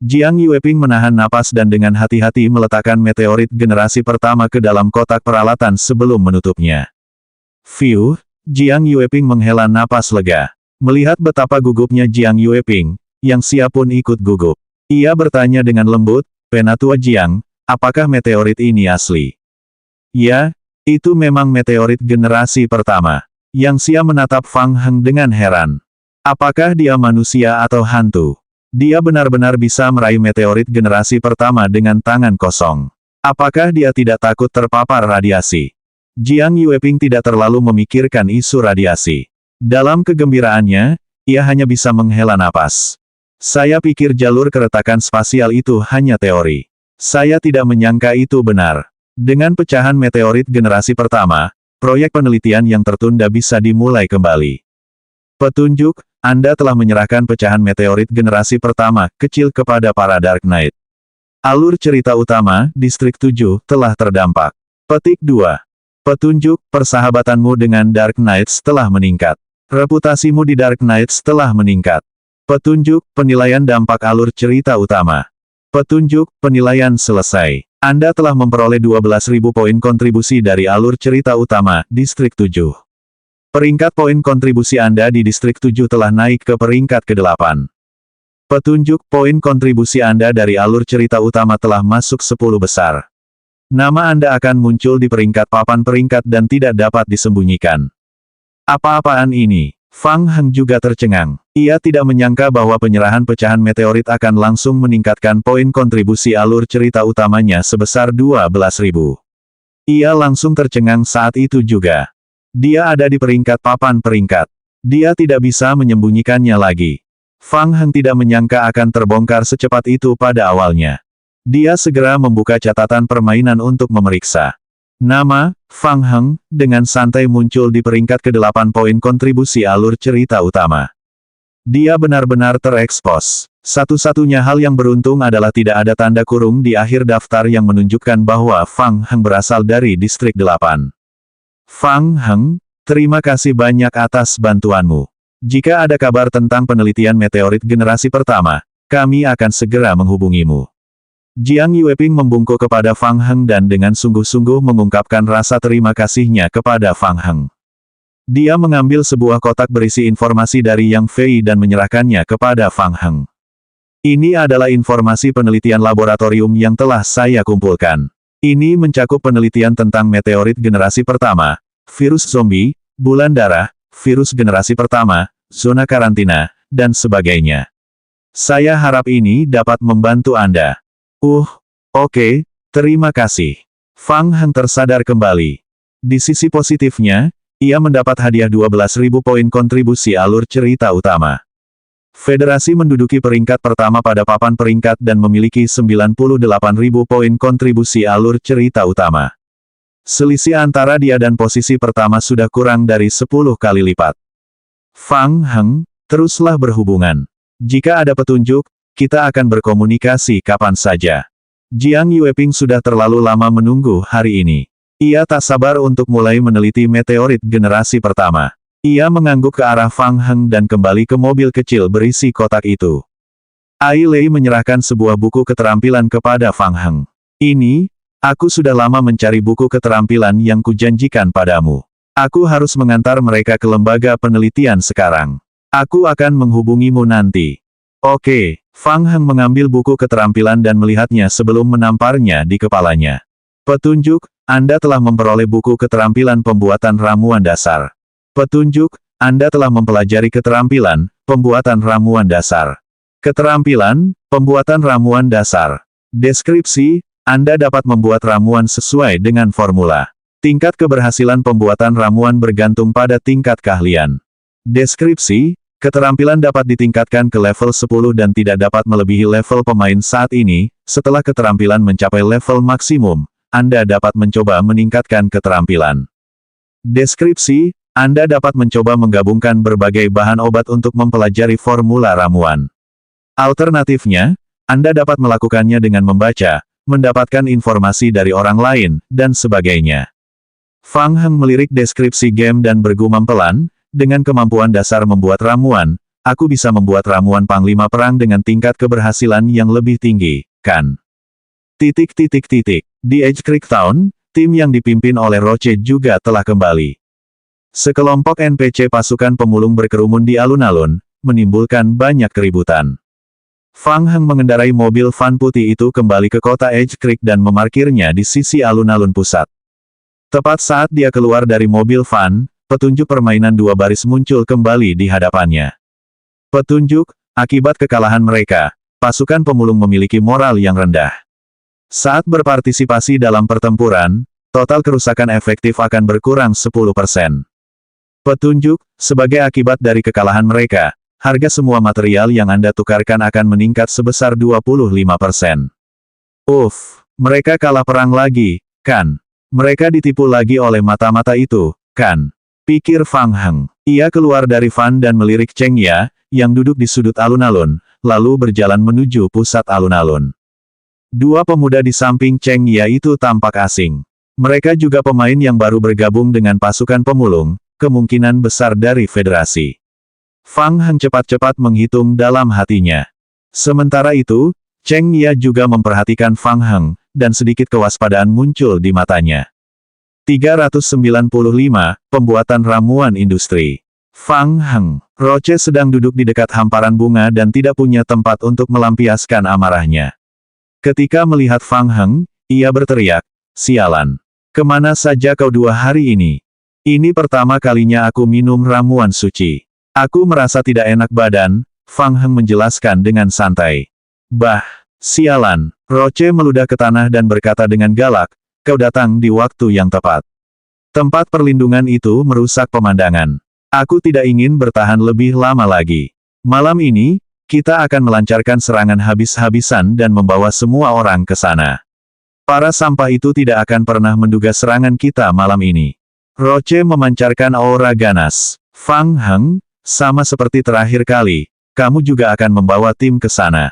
Jiang Yueping menahan napas dan dengan hati-hati meletakkan meteorit generasi pertama ke dalam kotak peralatan sebelum menutupnya. Fiuh, Jiang Yueping menghela napas lega. Melihat betapa gugupnya Jiang Yueping, Yang Xia pun ikut gugup. Ia bertanya dengan lembut, "Penatua Jiang, apakah meteorit ini asli?" "Ya, itu memang meteorit generasi pertama." Yang Xia menatap Fang Heng dengan heran. Apakah dia manusia atau hantu? Dia benar-benar bisa meraih meteorit generasi pertama dengan tangan kosong. Apakah dia tidak takut terpapar radiasi? Jiang Yueping tidak terlalu memikirkan isu radiasi. Dalam kegembiraannya, ia hanya bisa menghela napas. "Saya pikir jalur keretakan spasial itu hanya teori. Saya tidak menyangka itu benar. Dengan pecahan meteorit generasi pertama, proyek penelitian yang tertunda bisa dimulai kembali." "Petunjuk, Anda telah menyerahkan pecahan meteorit generasi pertama, kecil kepada para Dark Knight. Alur cerita utama, Distrik 7, telah terdampak." Petik 2. Petunjuk, persahabatanmu dengan Dark Knights telah meningkat. Reputasimu di Dark Knights telah meningkat. Petunjuk, penilaian dampak alur cerita utama. Petunjuk, penilaian selesai. Anda telah memperoleh 12.000 poin kontribusi dari alur cerita utama, Distrik 7. Peringkat poin kontribusi Anda di Distrik 7 telah naik ke peringkat ke-8. Petunjuk, poin kontribusi Anda dari alur cerita utama telah masuk 10 besar. Nama Anda akan muncul di peringkat papan peringkat dan tidak dapat disembunyikan. Apa-apaan ini? Fang Heng juga tercengang. Ia tidak menyangka bahwa penyerahan pecahan meteorit akan langsung meningkatkan poin kontribusi alur cerita utamanya sebesar 12.000. Ia langsung tercengang saat itu juga. Dia ada di peringkat papan peringkat. Dia tidak bisa menyembunyikannya lagi. Fang Heng tidak menyangka akan terbongkar secepat itu pada awalnya. Dia segera membuka catatan permainan untuk memeriksa. Nama, Fang Heng, dengan santai muncul di peringkat ke-8 poin kontribusi alur cerita utama. Dia benar-benar terekspos. Satu-satunya hal yang beruntung adalah tidak ada tanda kurung di akhir daftar yang menunjukkan bahwa Fang Heng berasal dari Distrik 8. Fang Heng, terima kasih banyak atas bantuanmu. Jika ada kabar tentang penelitian meteorit generasi pertama, kami akan segera menghubungimu. Jiang Yueping membungkuk kepada Fang Heng dan dengan sungguh-sungguh mengungkapkan rasa terima kasihnya kepada Fang Heng. Dia mengambil sebuah kotak berisi informasi dari Yang Fei dan menyerahkannya kepada Fang Heng. "Ini adalah informasi penelitian laboratorium yang telah saya kumpulkan. Ini mencakup penelitian tentang meteorit generasi pertama, virus zombie, bulan darah, virus generasi pertama, zona karantina, dan sebagainya. Saya harap ini dapat membantu Anda." Oke, terima kasih. Fang Heng tersadar kembali. Di sisi positifnya, ia mendapat hadiah 12.000 poin kontribusi alur cerita utama. Federasi menduduki peringkat pertama pada papan peringkat dan memiliki 98.000 poin kontribusi alur cerita utama. Selisih antara dia dan posisi pertama sudah kurang dari 10 kali lipat. Fang Heng, teruslah berhubungan. Jika ada petunjuk, kita akan berkomunikasi kapan saja. Jiang Yueping sudah terlalu lama menunggu hari ini. Ia tak sabar untuk mulai meneliti meteorit generasi pertama. Ia mengangguk ke arah Fang Heng dan kembali ke mobil kecil berisi kotak itu. Ai Lei menyerahkan sebuah buku keterampilan kepada Fang Heng. "Ini, aku sudah lama mencari buku keterampilan yang kujanjikan padamu. Aku harus mengantar mereka ke lembaga penelitian sekarang. Aku akan menghubungimu nanti." "Oke." Fang Heng mengambil buku keterampilan dan melihatnya sebelum menamparnya di kepalanya. "Petunjuk, Anda telah memperoleh buku keterampilan pembuatan ramuan dasar. Petunjuk, Anda telah mempelajari keterampilan pembuatan ramuan dasar. Keterampilan pembuatan ramuan dasar. Deskripsi, Anda dapat membuat ramuan sesuai dengan formula. Tingkat keberhasilan pembuatan ramuan bergantung pada tingkat keahlian. Deskripsi, keterampilan dapat ditingkatkan ke level 10 dan tidak dapat melebihi level pemain saat ini. Setelah keterampilan mencapai level maksimum, Anda dapat mencoba meningkatkan keterampilan. Deskripsi, Anda dapat mencoba menggabungkan berbagai bahan obat untuk mempelajari formula ramuan. Alternatifnya, Anda dapat melakukannya dengan membaca, mendapatkan informasi dari orang lain, dan sebagainya." Fang Heng melirik deskripsi game dan bergumam pelan, "Dengan kemampuan dasar membuat ramuan, aku bisa membuat ramuan panglima perang dengan tingkat keberhasilan yang lebih tinggi, kan?" Di Edge Creek Town, tim yang dipimpin oleh Roche juga telah kembali. Sekelompok NPC pasukan pemulung berkerumun di alun-alun, menimbulkan banyak keributan. Fang Heng mengendarai mobil van putih itu kembali ke kota Edge Creek dan memarkirnya di sisi alun-alun pusat. Tepat saat dia keluar dari mobil van, petunjuk permainan dua baris muncul kembali di hadapannya. Petunjuk, akibat kekalahan mereka, pasukan pemulung memiliki moral yang rendah. Saat berpartisipasi dalam pertempuran, total kerusakan efektif akan berkurang 10%. Petunjuk, sebagai akibat dari kekalahan mereka, harga semua material yang Anda tukarkan akan meningkat sebesar 25%. Mereka kalah perang lagi, kan? Mereka ditipu lagi oleh mata-mata itu, kan? Pikir Fang Heng. Ia keluar dari van dan melirik Cheng Ya, yang duduk di sudut alun-alun, lalu berjalan menuju pusat alun-alun. Dua pemuda di samping Cheng Ya itu tampak asing. Mereka juga pemain yang baru bergabung dengan pasukan pemulung, kemungkinan besar dari federasi. Fang Heng cepat-cepat menghitung dalam hatinya. Sementara itu, Cheng Ya juga memperhatikan Fang Heng, dan sedikit kewaspadaan muncul di matanya. 395, Pembuatan Ramuan Industri. Fang Heng. Roche sedang duduk di dekat hamparan bunga dan tidak punya tempat untuk melampiaskan amarahnya. Ketika melihat Fang Heng, ia berteriak, "Sialan! Kemana saja kau 2 hari ini? Ini pertama kalinya aku minum ramuan suci. Aku merasa tidak enak badan," Fang Heng menjelaskan dengan santai. "Bah, sialan!" Roche meludah ke tanah dan berkata dengan galak, "Kau datang di waktu yang tepat. Tempat perlindungan itu merusak pemandangan. Aku tidak ingin bertahan lebih lama lagi. Malam ini, kita akan melancarkan serangan habis-habisan dan membawa semua orang ke sana. Para sampah itu tidak akan pernah menduga serangan kita malam ini." Roche memancarkan aura ganas. "Fang Heng, sama seperti terakhir kali, kamu juga akan membawa tim ke sana."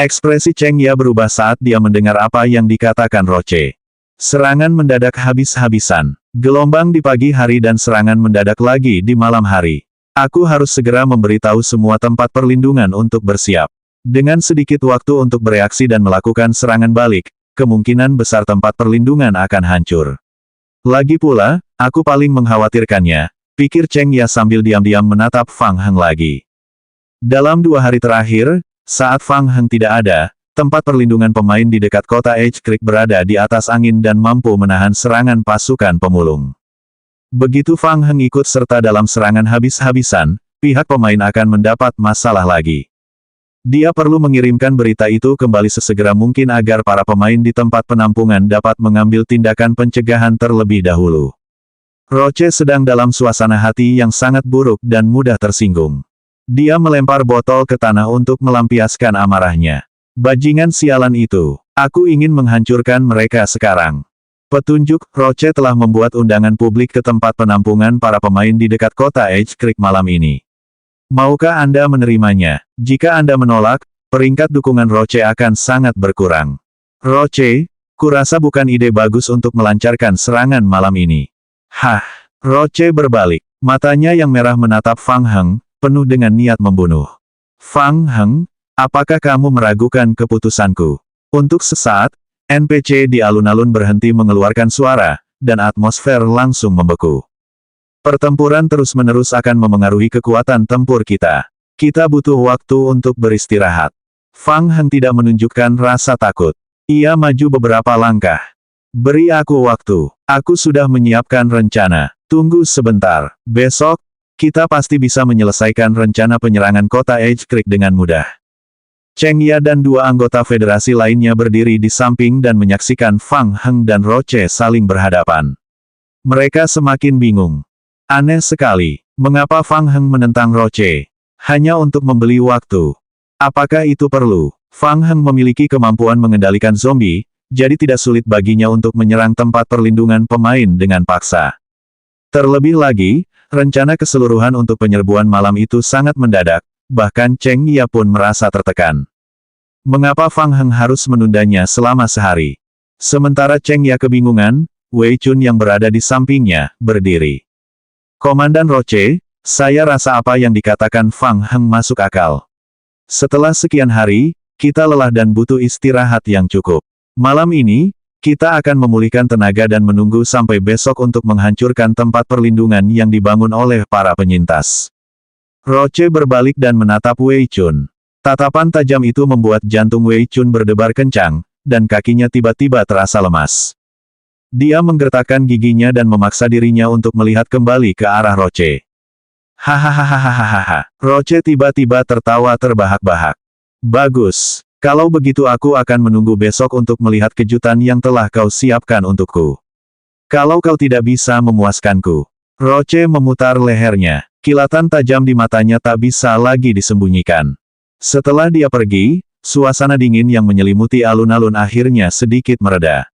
Ekspresi Cheng Ya berubah saat dia mendengar apa yang dikatakan Roche. Serangan mendadak habis-habisan. Gelombang di pagi hari dan serangan mendadak lagi di malam hari. Aku harus segera memberitahu semua tempat perlindungan untuk bersiap. Dengan sedikit waktu untuk bereaksi dan melakukan serangan balik, kemungkinan besar tempat perlindungan akan hancur. Lagi pula, aku paling mengkhawatirkannya, pikir Cheng Ya sambil diam-diam menatap Fang Heng lagi. Dalam 2 hari terakhir, saat Fang Heng tidak ada, tempat perlindungan pemain di dekat kota Edge Creek berada di atas angin dan mampu menahan serangan pasukan pemulung. Begitu Fang Heng ikut serta dalam serangan habis-habisan, pihak pemain akan mendapat masalah lagi. Dia perlu mengirimkan berita itu kembali sesegera mungkin agar para pemain di tempat penampungan dapat mengambil tindakan pencegahan terlebih dahulu. Roche sedang dalam suasana hati yang sangat buruk dan mudah tersinggung. Dia melempar botol ke tanah untuk melampiaskan amarahnya. "Bajingan sialan itu. Aku ingin menghancurkan mereka sekarang." Petunjuk, Roche telah membuat undangan publik ke tempat penampungan para pemain di dekat kota Edge Creek malam ini. Maukah Anda menerimanya? Jika Anda menolak, peringkat dukungan Roche akan sangat berkurang. "Roche, kurasa bukan ide bagus untuk melancarkan serangan malam ini." "Hah?" Roche berbalik. Matanya yang merah menatap Fang Heng, penuh dengan niat membunuh. "Fang Heng, apakah kamu meragukan keputusanku?" Untuk sesaat, NPC di alun-alun berhenti mengeluarkan suara, dan atmosfer langsung membeku. "Pertempuran terus-menerus akan memengaruhi kekuatan tempur kita. Kita butuh waktu untuk beristirahat." Fang Heng tidak menunjukkan rasa takut. Ia maju beberapa langkah. "Beri aku waktu. Aku sudah menyiapkan rencana. Tunggu sebentar. Besok, kita pasti bisa menyelesaikan rencana penyerangan kota Edge Creek dengan mudah." Cheng Ya dan 2 anggota federasi lainnya berdiri di samping dan menyaksikan Fang Heng dan Roche saling berhadapan. Mereka semakin bingung. Aneh sekali, mengapa Fang Heng menentang Roche? Hanya untuk membeli waktu. Apakah itu perlu? Fang Heng memiliki kemampuan mengendalikan zombie, jadi tidak sulit baginya untuk menyerang tempat perlindungan pemain dengan paksa. Terlebih lagi, rencana keseluruhan untuk penyerbuan malam itu sangat mendadak, bahkan Cheng Ya pun merasa tertekan. Mengapa Fang Heng harus menundanya selama sehari? Sementara Cheng Ya kebingungan, Wei Chun yang berada di sampingnya, berdiri. "Komandan Roche, saya rasa apa yang dikatakan Fang Heng masuk akal. Setelah sekian hari, kita lelah dan butuh istirahat yang cukup. Malam ini, Kita akan memulihkan tenaga dan menunggu sampai besok untuk menghancurkan tempat perlindungan yang dibangun oleh para penyintas. Roche berbalik dan menatap Wei Chun. Tatapan tajam itu membuat jantung Wei Chun berdebar kencang, dan kakinya tiba-tiba terasa lemas. Dia menggertakkan giginya dan memaksa dirinya untuk melihat kembali ke arah Roche. Hahaha. Roche tiba-tiba tertawa terbahak-bahak. Bagus. Kalau begitu aku akan menunggu besok untuk melihat kejutan yang telah kau siapkan untukku. Kalau kau tidak bisa memuaskanku. Roche memutar lehernya. Kilatan tajam di matanya tak bisa lagi disembunyikan. Setelah dia pergi, suasana dingin yang menyelimuti alun-alun akhirnya sedikit mereda.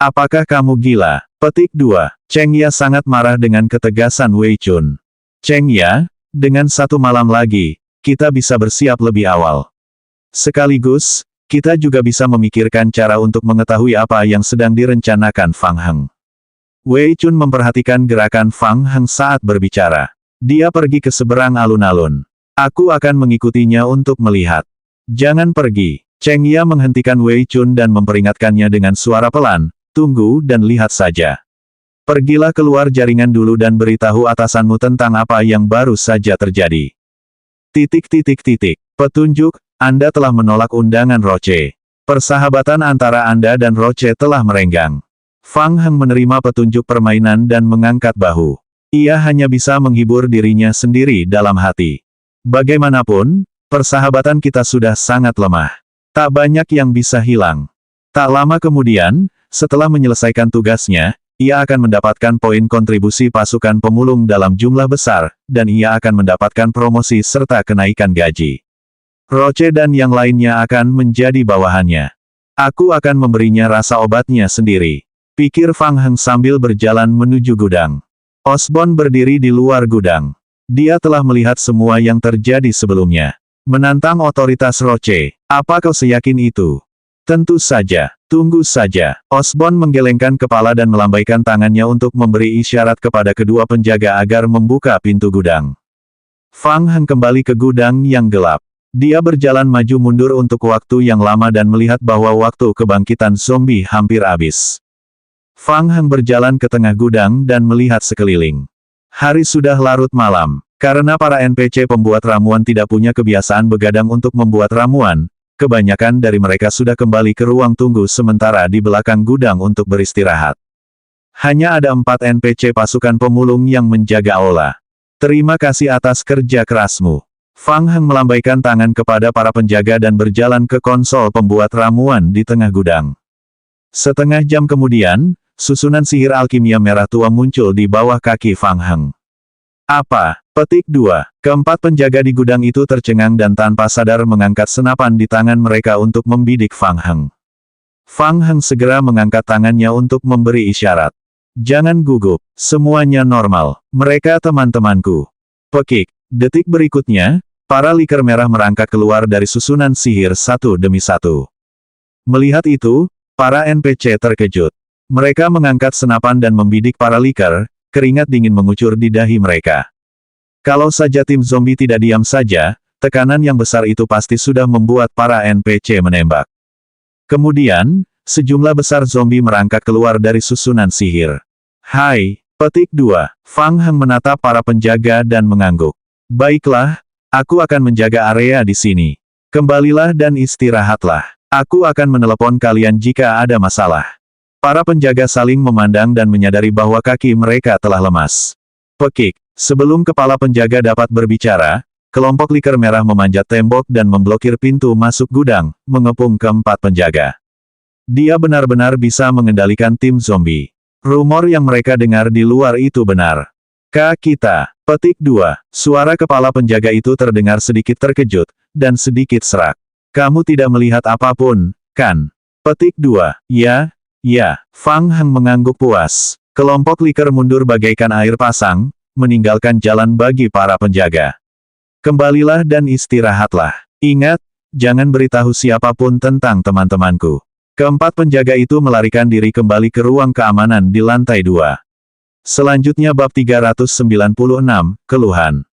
Apakah kamu gila? Petik 2. Cheng Ya sangat marah dengan ketegasan Wei Chun. Cheng Ya, dengan satu malam lagi, kita bisa bersiap lebih awal. Sekaligus, kita juga bisa memikirkan cara untuk mengetahui apa yang sedang direncanakan Fang Heng. Wei Chun memperhatikan gerakan Fang Heng saat berbicara. Dia pergi ke seberang alun-alun. Aku akan mengikutinya untuk melihat. Jangan pergi. Cheng Ya menghentikan Wei Chun dan memperingatkannya dengan suara pelan, tunggu dan lihat saja. Pergilah keluar jaringan dulu dan beritahu atasanmu tentang apa yang baru saja terjadi. Petunjuk, Anda telah menolak undangan Roche. Persahabatan antara Anda dan Roche telah merenggang. Fang Heng menerima petunjuk permainan dan mengangkat bahu. Ia hanya bisa menghibur dirinya sendiri dalam hati. Bagaimanapun, persahabatan kita sudah sangat lemah. Tak banyak yang bisa hilang. Tak lama kemudian, setelah menyelesaikan tugasnya, ia akan mendapatkan poin kontribusi pasukan pemulung dalam jumlah besar, dan ia akan mendapatkan promosi serta kenaikan gaji. Roche dan yang lainnya akan menjadi bawahannya. Aku akan memberinya rasa obatnya sendiri. Pikir Fang Heng sambil berjalan menuju gudang. Osborn berdiri di luar gudang. Dia telah melihat semua yang terjadi sebelumnya. Menantang otoritas Roche. Apa kau seyakin itu? Tentu saja. Tunggu saja. Osborn menggelengkan kepala dan melambaikan tangannya untuk memberi isyarat kepada kedua penjaga agar membuka pintu gudang. Fang Heng kembali ke gudang yang gelap. Dia berjalan maju mundur untuk waktu yang lama dan melihat bahwa waktu kebangkitan zombie hampir habis. Fang Heng berjalan ke tengah gudang dan melihat sekeliling. Hari sudah larut malam. Karena para NPC pembuat ramuan tidak punya kebiasaan begadang untuk membuat ramuan, kebanyakan dari mereka sudah kembali ke ruang tunggu sementara di belakang gudang untuk beristirahat. Hanya ada 4 NPC pasukan pemulung yang menjaga aula. Terima kasih atas kerja kerasmu. Fang Heng melambaikan tangan kepada para penjaga dan berjalan ke konsol pembuat ramuan di tengah gudang. Setengah jam kemudian, susunan sihir alkimia merah tua muncul di bawah kaki Fang Heng. Apa? Petik 2. Keempat penjaga di gudang itu tercengang dan tanpa sadar mengangkat senapan di tangan mereka untuk membidik Fang Heng. Fang Heng segera mengangkat tangannya untuk memberi isyarat. Jangan gugup, semuanya normal, mereka teman-temanku. Pekik. Detik berikutnya, para liker merah merangkak keluar dari susunan sihir satu demi satu. Melihat itu, para NPC terkejut. Mereka mengangkat senapan dan membidik para liker, keringat dingin mengucur di dahi mereka. Kalau saja tim zombie tidak diam saja, tekanan yang besar itu pasti sudah membuat para NPC menembak. Kemudian, sejumlah besar zombie merangkak keluar dari susunan sihir. Hai, petik 2. Fang Heng menatap para penjaga dan mengangguk. Baiklah, aku akan menjaga area di sini. Kembalilah dan istirahatlah. Aku akan menelepon kalian jika ada masalah. Para penjaga saling memandang dan menyadari bahwa kaki mereka telah lemas. Pekik. Sebelum kepala penjaga dapat berbicara, kelompok liker merah memanjat tembok dan memblokir pintu masuk gudang, mengepung keempat penjaga. Dia benar-benar bisa mengendalikan tim zombie. Rumor yang mereka dengar di luar itu benar. Kita. Petik 2. Suara kepala penjaga itu terdengar sedikit terkejut, dan sedikit serak. Kamu tidak melihat apapun, kan? Petik 2. Ya. Fang Heng mengangguk puas. Kelompok liker mundur bagaikan air pasang, meninggalkan jalan bagi para penjaga. Kembalilah dan istirahatlah. Ingat, jangan beritahu siapapun tentang teman-temanku. Keempat penjaga itu melarikan diri kembali ke ruang keamanan di lantai 2. Selanjutnya bab 396, Keluhan.